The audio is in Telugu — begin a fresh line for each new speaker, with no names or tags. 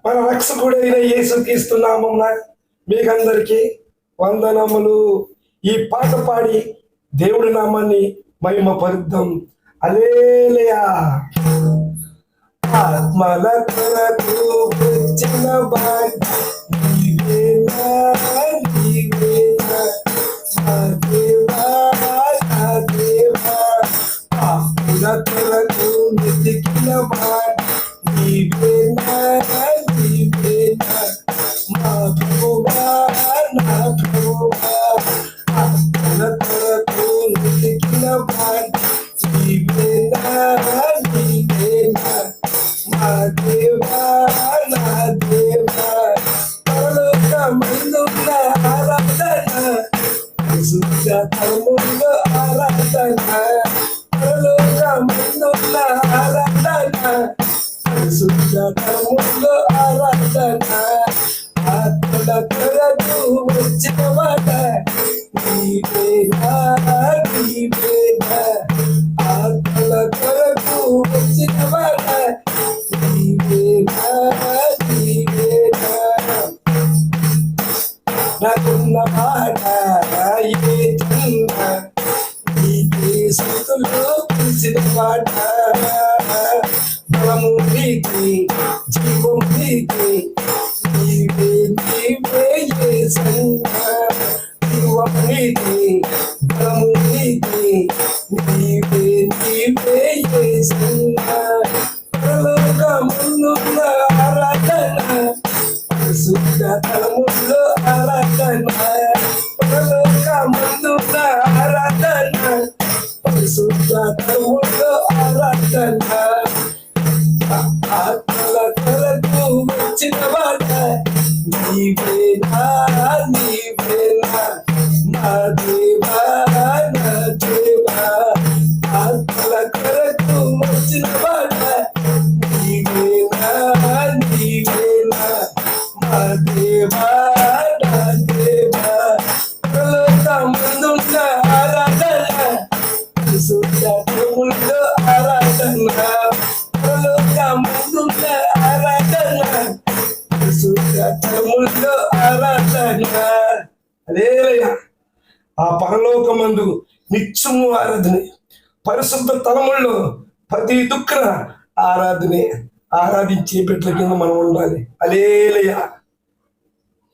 మన రక్షకుడైన యేసుక్రీస్తు నామమున మీకందరికీ వందనములు. ఈ పాట పాడి దేవుడి నామాన్ని మహిమపరుద్దాం. హల్లెలూయా. ఆత్మల కొరకు వచ్చిన నీవేనా, నీవేనా మా దేవా, నా దేవా. ఆత్మల కొరకు వెతికిన నీవేనా, నీవేనా మా ప్రభువా, నా ప్రభువా. ఆత్మల కొరకు వెతికిన నీవేనా, నీవేనా మా దేవా, నా దేవా. పరలోకమందున్న ఆరాధన, పరిశుద్ధ ధర్మంలో ఆరాధన. పరలోకమందున్న ఆరాధన, పరిశుద్ధ ధర్మంలో ఆరాధన. ఆత్మల కొరకు వచ్చిన వాడ నీవేనా, నీవేనా. ఆత్మల కొరకు వచ్చిన వాడ నీవేనా, నీవేనా. నాకున్న మాట ఏ జన్మ నీకే స్తుతులు పిలిచిన మాట. బలము నీకే, జీవం నీకే, నీవే నీవే యేసయ్యా. జీవం నీకే, బలము నీకే, నీవే నీవే యేసయ్యా. పరలోకమందున్న ఆరాధన, పరిశుద్ధ ధర్మంలో ఆరాధన. పరలోకమందున్న ఆరాధన, పరిశుద్ధ ధర్మంలో ఆరాధన. ఆత్మల కొరకు వచ్చిన వాడ నీవేనా, నీవేనా నా దేవా, నా దేవా. ఆత్మల కొరకు వచ్చిన వాడ నీవేనా, నీవేనా మా దేవా, నా దేవా. పరలోకమందున్న ఆరాధన, పరిశుద్ధ ధర్మంలో ఆరాధన. పరలోకమందున్న ఆరాధన, పరిశుద్ధ ధర్మంలో ఆరాధన. హల్లెలూయా. ఆ పరలోకమందు నిత్యము ఆరాధనే, పరిశుద్ధ తలముల్లో ప్రతి దుఃఖ ఆరాధనే. ఆరాధించే బిడ్డల కింద మనం ఉండాలి. హల్లెలూయా.